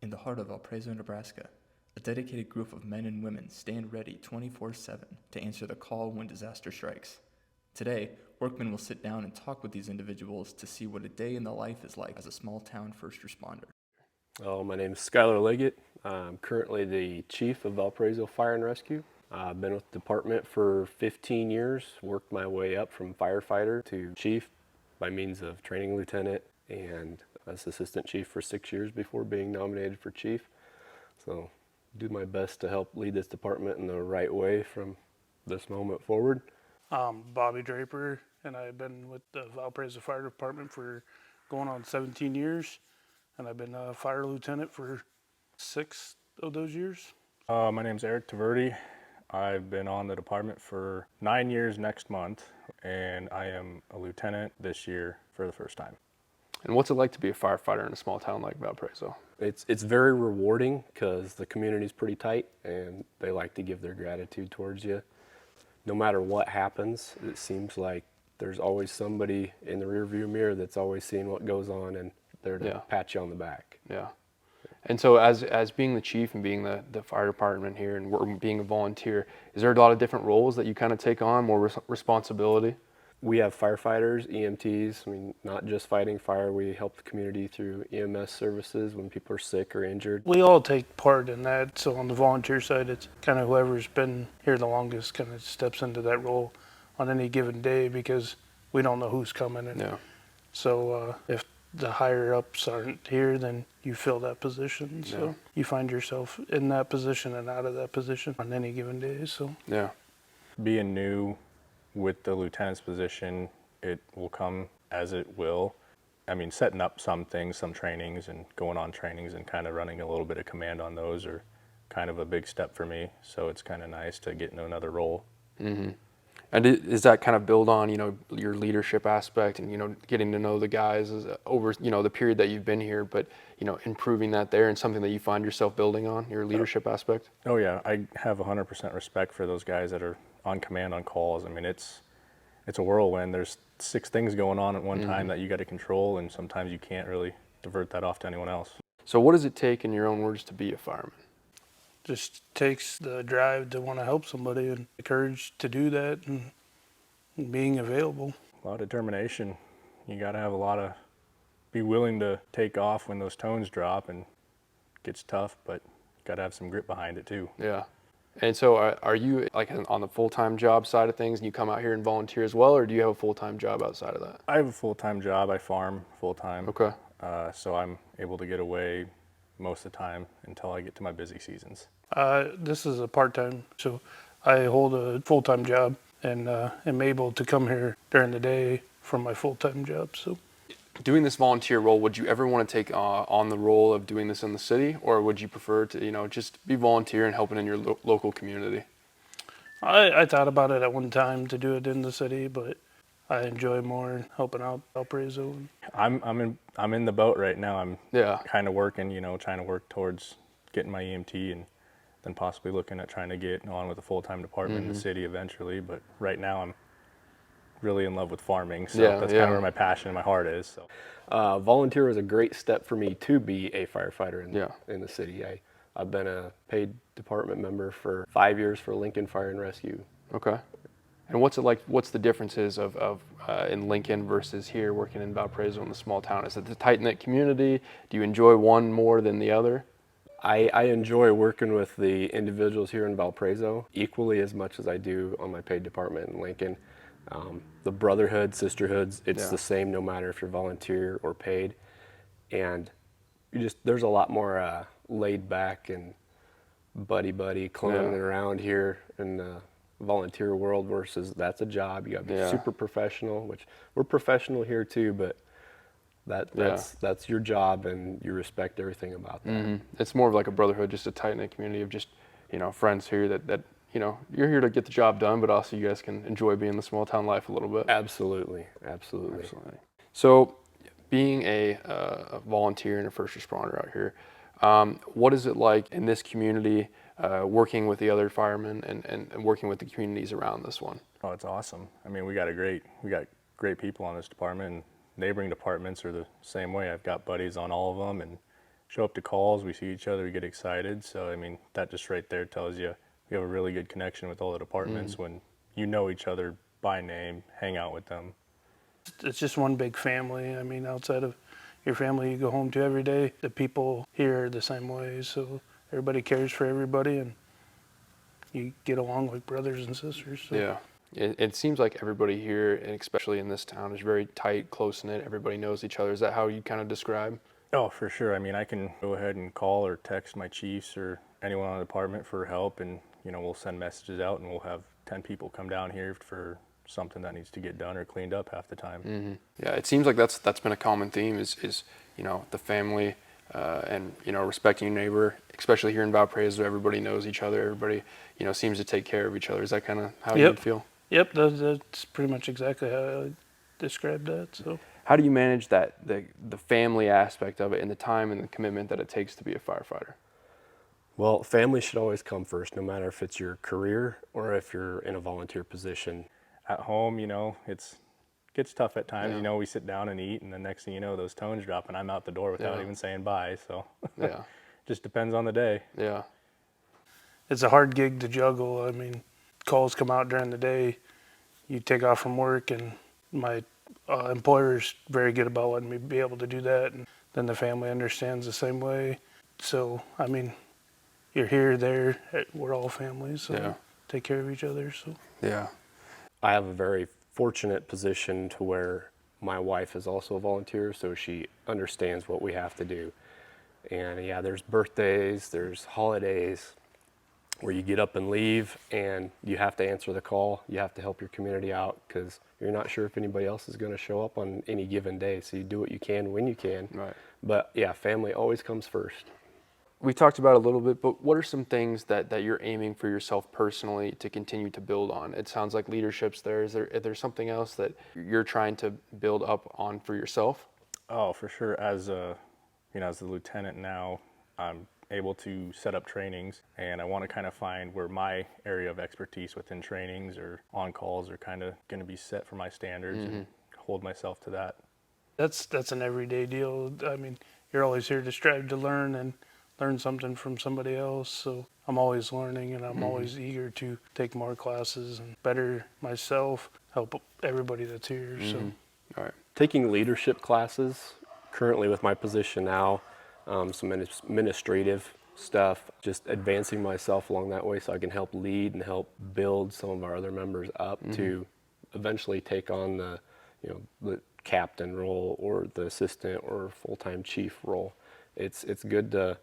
In the heart of Valparaiso, Nebraska, a dedicated group of men and women stand ready 24/7 to answer the call when disaster strikes. Today, workmen will sit down and talk with these individuals to see what a day in the life is like as a small-town first responder. My name is Skylar Leggett. I'm currently the chief of Valparaiso Fire and Rescue. I've been with the department for 15 years, worked my way up from firefighter to chief by means of training lieutenant, and as assistant chief for 6 years before being nominated for chief. So do my best to help lead this department in the right way from this moment forward. I'm Bobby Draper, and I've been with the Valparaiso Fire Department for going on 17 years, and I've been a fire lieutenant for 6 of those years. My name's Eric Taverdi. I've been on the department for 9 years next month, and I am a lieutenant this year for the first time. And what's it like to be a firefighter in a small town like Valparaiso? It's very rewarding because the community's pretty tight and they like to give their gratitude towards you. No matter what happens, it seems like there's always somebody in the rearview mirror that's always seeing what goes on and there to pat you on the back. Yeah. And so as being the chief and being the fire department here and being a volunteer, is there a lot of different roles that you kind of take on, more responsibility? We have firefighters, EMTs, I mean, not just fighting fire, we help the community through EMS services when people are sick or injured. We all take part in that, so on the volunteer side, it's kind of whoever's been here the longest kind of steps into that role on any given day because we don't know who's coming. And so if the higher ups aren't here, then you fill that position. So you find yourself in that position and out of that position on any given day. So Being new with the lieutenant's position, it will come as it will. I mean, setting up some things, some trainings and going on trainings and kind of running a little bit of command on those are kind of a big step for me. So it's kind of nice to get into another role. Mm-hmm. And does that kind of build on, your leadership aspect and, getting to know the guys over, the period that you've been here, but, improving that there and something that you find yourself building on, your leadership aspect? Oh yeah, I have 100% respect for those guys that are on command on calls. I mean, it's a whirlwind. There's 6 things going on at one time that you got to control, and sometimes you can't really divert that off to anyone else. So what does it take, in your own words, to be a fireman? just takes the drive to want to help somebody and the courage to do that and being available. A lot of determination. You got to be willing to take off when those tones drop, and it gets tough, but got to have some grit behind it too. Yeah. And so are you like on the full-time job side of things and you come out here and volunteer as well, or do you have a full-time job outside of that? I have a full-time job. I farm full-time. Okay. So I'm able to get away most of the time until I get to my busy seasons. This is a part-time, so I hold a full-time job and am able to come here during the day from my full-time job. So, doing this volunteer role, would you ever want to take on the role of doing this in the city, or would you prefer to, just be volunteer and helping in your local community? I thought about it at one time to do it in the city, but I enjoy more helping out Valparaiso. I'm in the boat right now. I'm kind of working, trying to work towards getting my EMT and then possibly looking at trying to get on with a full-time department in the city eventually. But right now I'm really in love with farming, so that's kind of where my passion and my heart is. So, volunteer was a great step for me to be a firefighter in the city. I've been a paid department member for 5 years for Lincoln Fire and Rescue. Okay. And what's it like? What's the differences of in Lincoln versus here working in Valparaiso in the small town? Is it the tight-knit community? Do you enjoy one more than the other? I enjoy working with the individuals here in Valparaiso equally as much as I do on my paid department in Lincoln. The Brotherhood, sisterhoods, it's the same no matter if you're volunteer or paid. And there's a lot more laid back and buddy cloning around here in the volunteer world versus that's a job. You got to be super professional, which we're professional here too, but that's your job and you respect everything about that. Mm-hmm. It's more of like a brotherhood, just a tight-knit community of just, friends here that you're here to get the job done, but also you guys can enjoy being in the small town life a little bit. Absolutely. So being a volunteer and a first responder out here, what is it like in this community, working with the other firemen and working with the communities around this one? Oh, it's awesome. I mean, we got great people on this department, and neighboring departments are the same way. I've got buddies on all of them, and show up to calls, we see each other, we get excited. So, I mean, that just right there tells you we have a really good connection with all the departments when you know each other by name, hang out with them. It's just one big family. I mean, outside of your family you go home to every day, the people here are the same way. So everybody cares for everybody, and you get along like brothers and sisters. So. Yeah. It seems like everybody here, and especially in this town, is very tight, close-knit. Everybody knows each other. Is that how you kind of describe? Oh, for sure. I mean, I can go ahead and call or text my chiefs or anyone on the department for help, and, you know, we'll send messages out, and we'll have 10 people come down here for something that needs to get done or cleaned up half the time. Mm-hmm. Yeah, it seems like that's been a common theme is you know, the family and, you know, respecting your neighbor, especially here in Valparaiso. Everybody knows each other. Everybody, you know, seems to take care of each other. Is that kind of how you feel? Yep, that's pretty much exactly how I described that. So, how do you manage that the family aspect of it and the time and the commitment that it takes to be a firefighter? Well, family should always come first, no matter if it's your career or if you're in a volunteer position. At home, you know, gets tough at times. Yeah. You know, we sit down and eat, and the next thing you know, those tones drop, and I'm out the door without even saying bye. So, yeah, just depends on the day. Yeah, it's a hard gig to juggle. I mean, calls come out during the day. You take off from work, and my employer's very good about letting me be able to do that, and then the family understands the same way. So, I mean, you're here, there, we're all family, so take care of each other. So yeah. I have a very fortunate position to where my wife is also a volunteer, so she understands what we have to do. And yeah, there's birthdays, there's holidays where you get up and leave and you have to answer the call. You have to help your community out because you're not sure if anybody else is going to show up on any given day. So you do what you can when you can. Right. But yeah, family always comes first. We talked about it a little bit, but what are some things that you're aiming for yourself personally to continue to build on? It sounds like leadership's there. Is there something else that you're trying to build up on for yourself? Oh, for sure. As a, you know, as the lieutenant now, I'm able to set up trainings, and I want to kind of find where my area of expertise within trainings or on calls are kind of going to be set for my standards and hold myself to that. that's an everyday deal. I mean, you're always here to strive to learn and learn something from somebody else. So I'm always learning, and I'm always eager to take more classes and better myself, help everybody that's here. So, All right. Taking leadership classes, currently with my position now, some administrative stuff, just advancing myself along that way so I can help lead and help build some of our other members up to eventually take on the, you know, the captain role or the assistant or full-time chief role. It's good to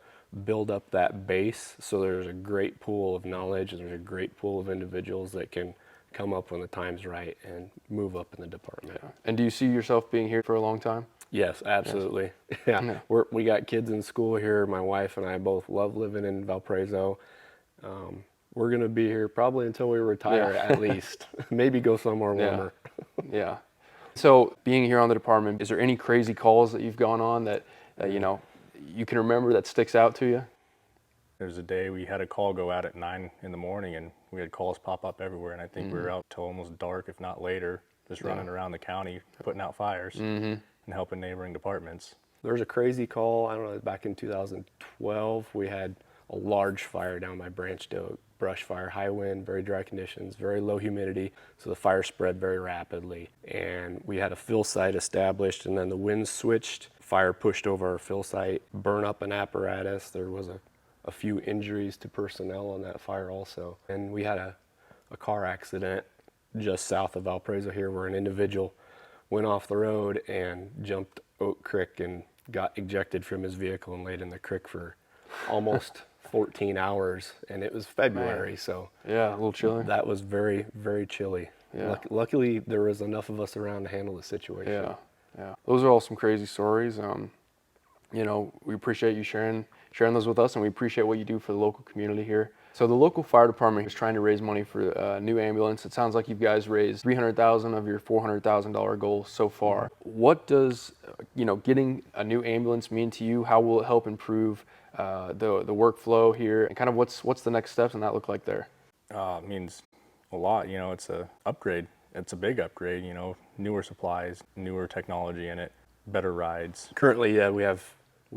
build up that base so there's a great pool of knowledge and there's a great pool of individuals that can come up when the time's right and move up in the department. Yeah. And do you see yourself being here for a long time? Yes, absolutely. Yes. Yeah, we got kids in school here. My wife and I both love living in Valparaiso. We're going to be here probably until we retire at least. Maybe go somewhere warmer. Yeah. So being here on the department, is there any crazy calls that you've gone on that, you know, you can remember that sticks out to you? There's a day we had a call go out at 9 in the morning, and we had calls pop up everywhere, and I think we were out till almost dark, if not later, just running around the county, putting out fires and helping neighboring departments. There was a crazy call, I don't know, back in 2012, we had a large fire down by Branch Oak, brush fire, high wind, very dry conditions, very low humidity, so the fire spread very rapidly. And we had a fill site established, and then the wind switched, fire pushed over our fill site, burn up an apparatus. There was a few injuries to personnel on that fire also. And we had a car accident just south of Valparaiso here where an individual went off the road and jumped Oak Creek and got ejected from his vehicle and laid in the creek for almost 14 hours, and it was February, so yeah, a little chilly. That was very, very chilly. Yeah. Luckily, there was enough of us around to handle the situation. Yeah. Those are all some crazy stories. You know, we appreciate you sharing those with us, and we appreciate what you do for the local community here. So the local fire department is trying to raise money for a new ambulance. It sounds like you guys raised $300,000 of your $400,000 goal so far. What does, you know, getting a new ambulance mean to you? How will it help improve the workflow here? And kind of what's the next steps and that look like there? It means a lot. You know, it's a upgrade. It's a big upgrade. You know, newer supplies, newer technology in it, better rides. Currently, we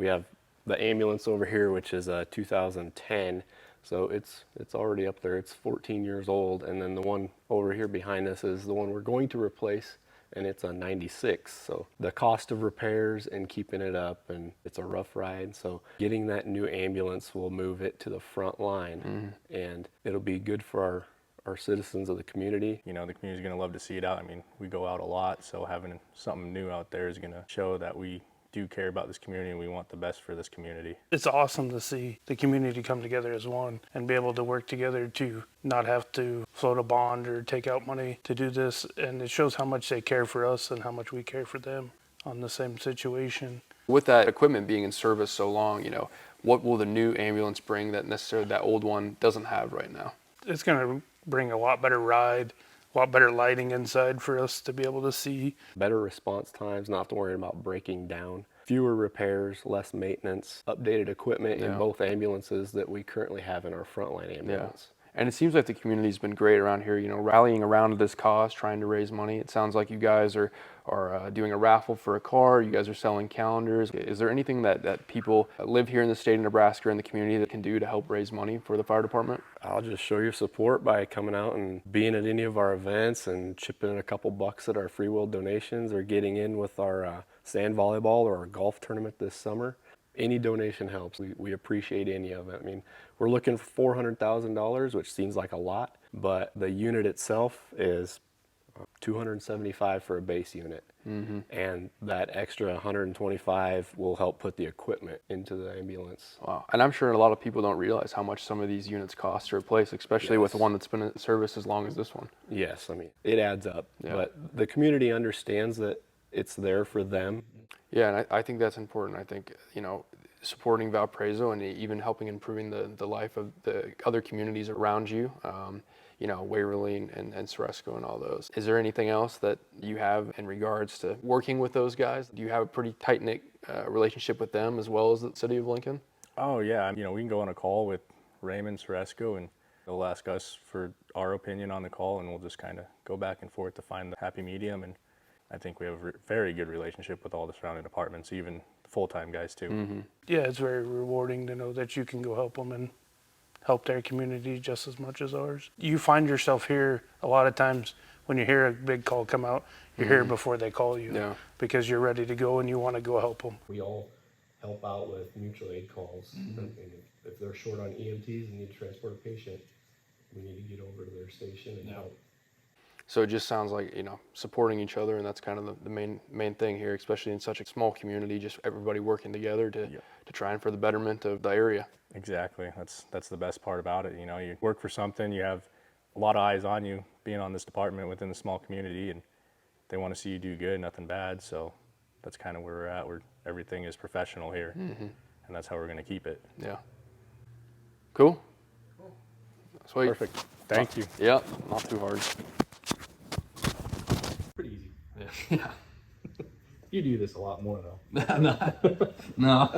have the ambulance over here, which is a 2010. So it's already up there. It's 14 years old. And then the one over here behind us is the one we're going to replace, and it's a 96. So the cost of repairs and keeping it up, and it's a rough ride. So getting that new ambulance will move it to the front line, and it'll be good for our citizens of the community. You know, the community's going to love to see it out. I mean, we go out a lot, so having something new out there is going to show that we do care about this community and we want the best for this community. It's awesome to see the community come together as one and be able to work together to not have to float a bond or take out money to do this. And it shows how much they care for us and how much we care for them on the same situation. With that equipment being in service so long, you know, what will the new ambulance bring that necessarily that old one doesn't have right now? It's going to bring a lot better ride, a lot better lighting inside for us to be able to see. Better response times, not have to worry about breaking down. Fewer repairs, less maintenance, updated equipment in both ambulances that we currently have in our frontline ambulance. And it seems like the community's been great around here, you know, rallying around this cause, trying to raise money. It sounds like you guys are doing a raffle for a car. You guys are selling calendars. Is there anything that people that live here in the state of Nebraska and the community that can do to help raise money for the fire department? I'll just show your support by coming out and being at any of our events and chipping in a couple bucks at our free will donations, or getting in with our sand volleyball or our golf tournament this summer. Any donation helps. We appreciate any of it. I mean, we're looking for $400,000, which seems like a lot, but the unit itself is $275 for a base unit. And that extra $125 will help put the equipment into the ambulance. Wow. And I'm sure a lot of people don't realize how much some of these units cost to replace, especially with one that's been in service as long as this one. Yes, I mean, it adds up, but the community understands that it's there for them. Yeah, and I think that's important. I think, you know, supporting Valparaiso and even helping improving the life of the other communities around you, you know, Waverly and Ceresco and all those. Is there anything else that you have in regards to working with those guys? Do you have a pretty tight-knit relationship with them as well as the city of Lincoln? Oh, yeah. You know, we can go on a call with Raymond, Ceresco, and they'll ask us for our opinion on the call, and we'll just kind of go back and forth to find the happy medium. And I think we have a very good relationship with all the surrounding departments, even the full-time guys too. Yeah, it's very rewarding to know that you can go help them and help their community just as much as ours. You find yourself here a lot of times when you hear a big call come out, you're here before they call you because you're ready to go and you want to go help them. We all help out with mutual aid calls. And if they're short on EMTs and need to transport a patient, we need to get over to their station and help. So it just sounds like, you know, supporting each other, and that's kind of the main thing here, especially in such a small community, just everybody working together to try and for the betterment of the area. Exactly. That's the best part about it. You know, you work for something, you have a lot of eyes on you being on this department within the small community, and they want to see you do good, nothing bad. So that's kind of where we're at, where everything is professional here, and that's how we're going to keep it. Yeah. Cool. Sweet. Perfect. Thank you. Yeah, not too hard. Pretty easy. Yeah. You do this a lot more though. No.